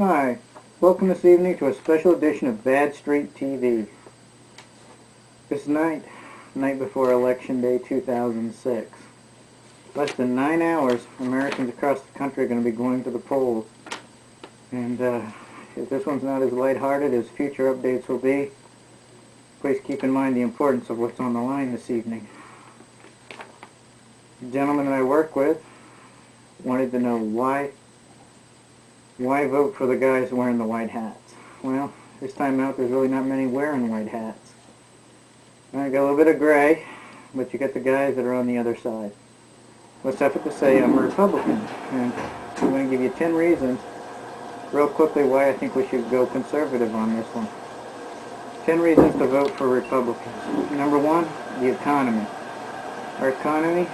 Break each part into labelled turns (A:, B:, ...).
A: Hi, welcome this evening to a special edition of BadStreet TV. This night before Election Day 2006. Less than 9 hours, Americans across the country are going to be going to the polls. And if this one's not as lighthearted as future updates will be, please keep in mind the importance of what's on the line this evening. The gentleman that I work with wanted to know why vote for the guys wearing the white hats? Well, this time out there's really not many wearing white hats. I got a little bit of gray, but you got the guys that are on the other side. Let's have it to say I'm a Republican, and I'm going to give you 10 reasons real quickly why I think we should go conservative on this one. 10 reasons to vote for Republicans. Number one, the economy. Our economy,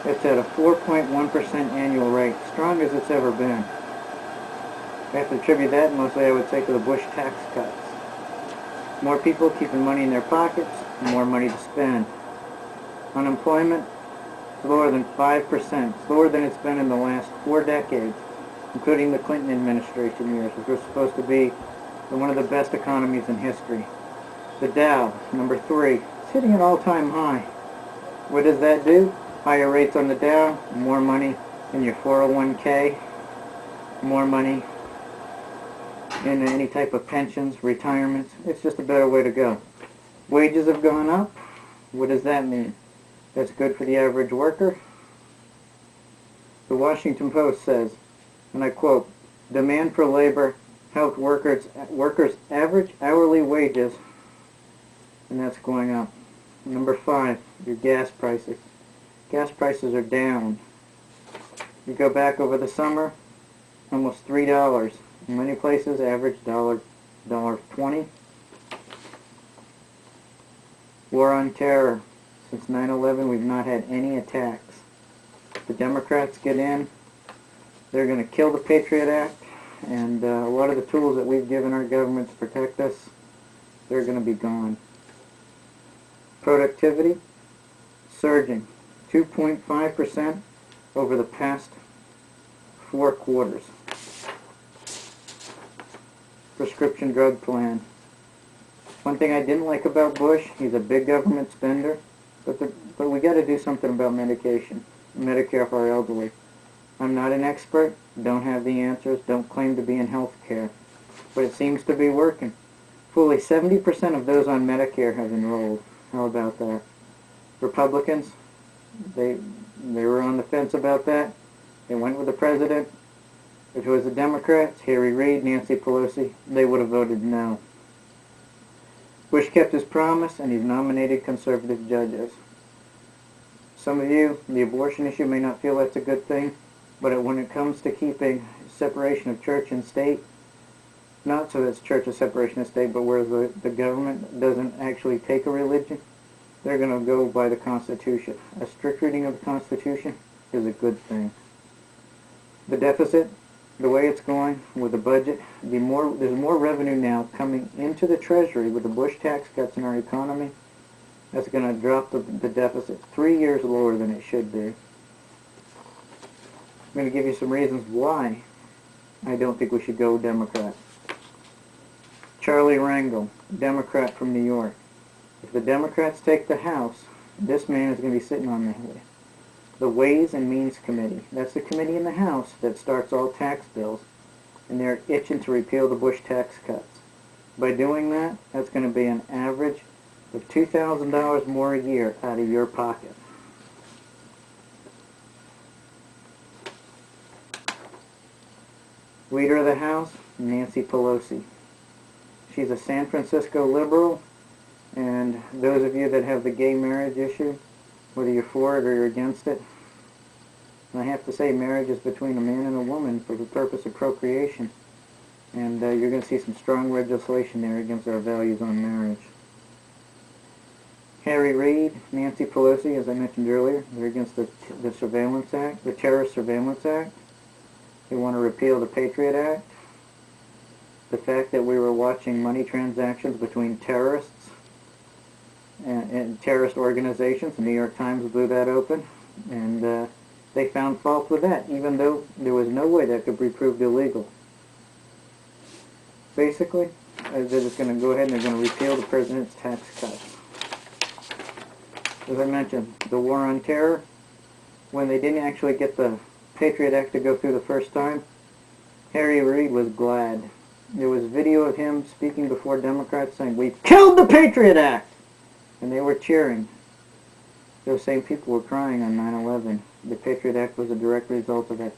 A: it's at a 4.1% annual rate, strong as it's ever been. I have to attribute that mostly, I would say, to the Bush tax cuts. More people keeping money in their pockets, more money to spend. Unemployment is lower than 5%. It's lower than it's been in the last 4 decades, including the Clinton administration years, which were supposed to be one of the best economies in history. The Dow, number 3, is hitting an all-time high. What does that do? Higher rates on the Dow, more money in your 401k, more money in any type of pensions, retirements. It's just a better way to go. Wages have gone up. What does that mean? That's good for the average worker. The Washington Post says, and I quote, "Demand for labor helped workers' average hourly wages," and that's going up. Number 5, your gas prices. Gas prices are down. You go back over the summer, almost $3. In many places, average $1.20. War on terror. Since 9/11, we've not had any attacks. The Democrats get in, they're going to kill the Patriot Act, and a lot of the tools that we've given our government to protect us, they're going to be gone. Productivity, surging. 2.5% over the past 4 quarters. Prescription drug plan. One thing I didn't like about Bush, he's a big government spender, but we got to do something about medication, Medicare for our elderly. I'm not an expert, don't have the answers, don't claim to be in health care, but it seems to be working. Fully 70% of those on Medicare have enrolled. How about that? Republicans, they were on the fence about that. They went with the president. If it was the Democrats, Harry Reid, Nancy Pelosi, they would have voted no. Bush kept his promise, and he's nominated conservative judges. Some of you, the abortion issue may not feel that's a good thing, but when it comes to keeping separation of church and state, not so that it's church is separation of state, but where the government doesn't actually take a religion, they're going to go by the Constitution. A strict reading of the Constitution is a good thing. The deficit, the way it's going with the budget, there's more revenue now coming into the Treasury with the Bush tax cuts in our economy. That's going to drop the deficit 3 years lower than it should be. I'm going to give you some reasons why I don't think we should go Democrat. Charlie Rangel, Democrat from New York. If the Democrats take the House, this man is going to be sitting on the Ways and Means Committee. That's the committee in the House that starts all tax bills, and they're itching to repeal the Bush tax cuts. By doing that, that's going to be an average of $2,000 more a year out of your pocket. Leader of the House, Nancy Pelosi. She's a San Francisco liberal, and those of you that have the gay marriage issue, whether you're for it or you're against it, and I have to say marriage is between a man and a woman for the purpose of procreation, and you're going to see some strong legislation there against our values on marriage. Harry Reid, Nancy Pelosi, as I mentioned earlier, they're against the Surveillance Act, the Terrorist Surveillance Act. They want to repeal the Patriot Act. The fact that we were watching money transactions between terrorists and terrorist organizations, the New York Times blew that open, and they found fault with that, even though there was no way that could be proved illegal. Basically, they're just going to go ahead and they're going to repeal the president's tax cuts. As I mentioned, the war on terror, when they didn't actually get the Patriot Act to go through the first time, Harry Reid was glad. There was video of him speaking before Democrats saying, "We've killed the Patriot Act!" And they were cheering. Those same people were crying on 9/11. The Patriot Act was a direct result of it.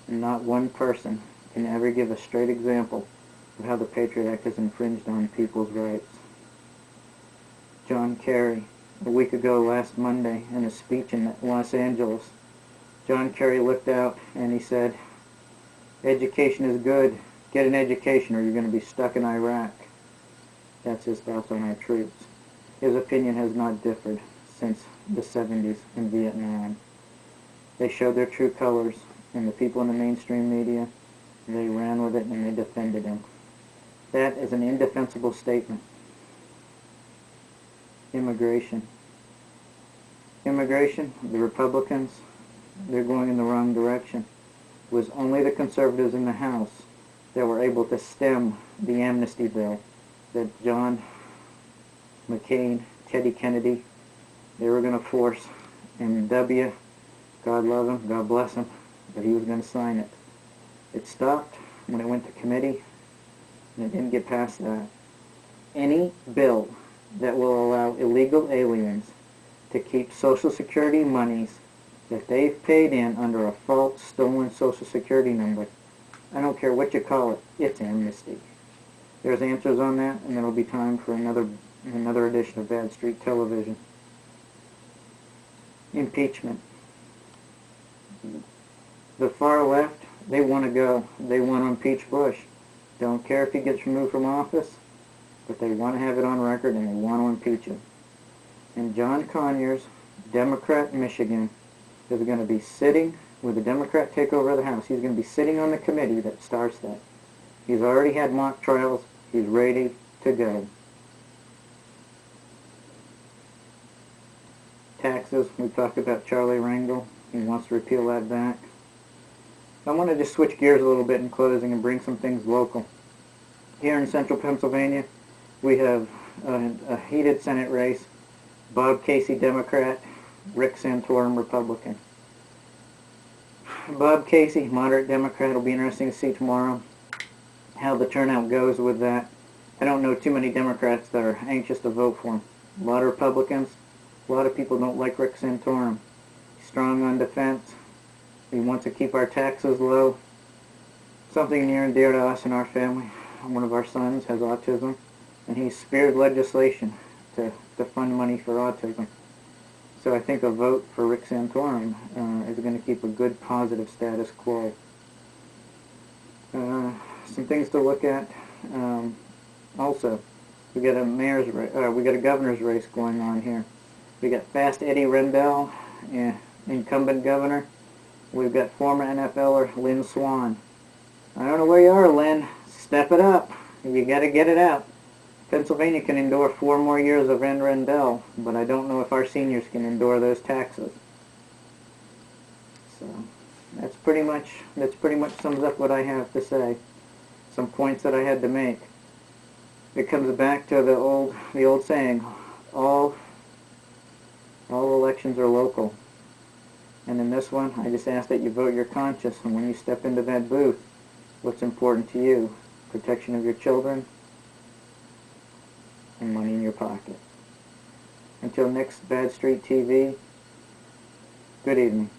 A: And not one person can ever give a straight example of how the Patriot Act has infringed on people's rights. John Kerry, a week ago last Monday, in a speech in Los Angeles, John Kerry looked out and he said, "Education is good. Get an education or you're going to be stuck in Iraq." That's his thoughts on our troops. His opinion has not differed since the 70s in Vietnam. They showed their true colors, and the people in the mainstream media, they ran with it and they defended him. That is an indefensible statement. Immigration. Immigration, the Republicans, they're going in the wrong direction. It was only the conservatives in the House that were able to stem the amnesty bill that John McCain, Teddy Kennedy, they were going to force, and W, God love him, God bless him, but he was going to sign it. It stopped when it went to committee, and it didn't get past that. Any bill that will allow illegal aliens to keep Social Security monies that they've paid in under a false, stolen Social Security number, I don't care what you call it, it's amnesty. There's answers on that, and there will be time for another edition of BadStreet Television. Impeachment. The far left, they want to go. They want to impeach Bush. Don't care if he gets removed from office, but they want to have it on record and they want to impeach him. And John Conyers, Democrat Michigan, is going to be sitting with the Democrat takeover of the House. He's going to be sitting on the committee that starts that. He's already had mock trials. He's ready to go. Taxes. We talked about Charlie Rangel. He wants to repeal that back. I want to just switch gears a little bit in closing and bring some things local. Here in central Pennsylvania, we have a heated Senate race. Bob Casey, Democrat. Rick Santorum, Republican. Bob Casey, moderate Democrat. It'll be interesting to see tomorrow how the turnout goes with that. I don't know too many Democrats that are anxious to vote for him. A lot of Republicans, a lot of people don't like Rick Santorum. He's strong on defense. He wants to keep our taxes low. Something near and dear to us and our family. One of our sons has autism, and he speared legislation to fund money for autism. So I think a vote for Rick Santorum is going to keep a good positive status quo. Some things to look at. Also, we got a governor's race going on here. We got Fast Eddie Rendell, incumbent governor. We've got former NFLer Lynn Swann. I don't know where you are, Lynn. Step it up. You got to get it out. Pennsylvania can endure 4 more years of Rendell, but I don't know if our seniors can endure those taxes. So that's pretty much sums up what I have to say. Some points that I had to make. It comes back to the old saying, all elections are local. And in this one, I just ask that you vote your conscience, and when you step into that booth, what's important to you? Protection of your children and money in your pocket. Until next BadStreet TV, good evening.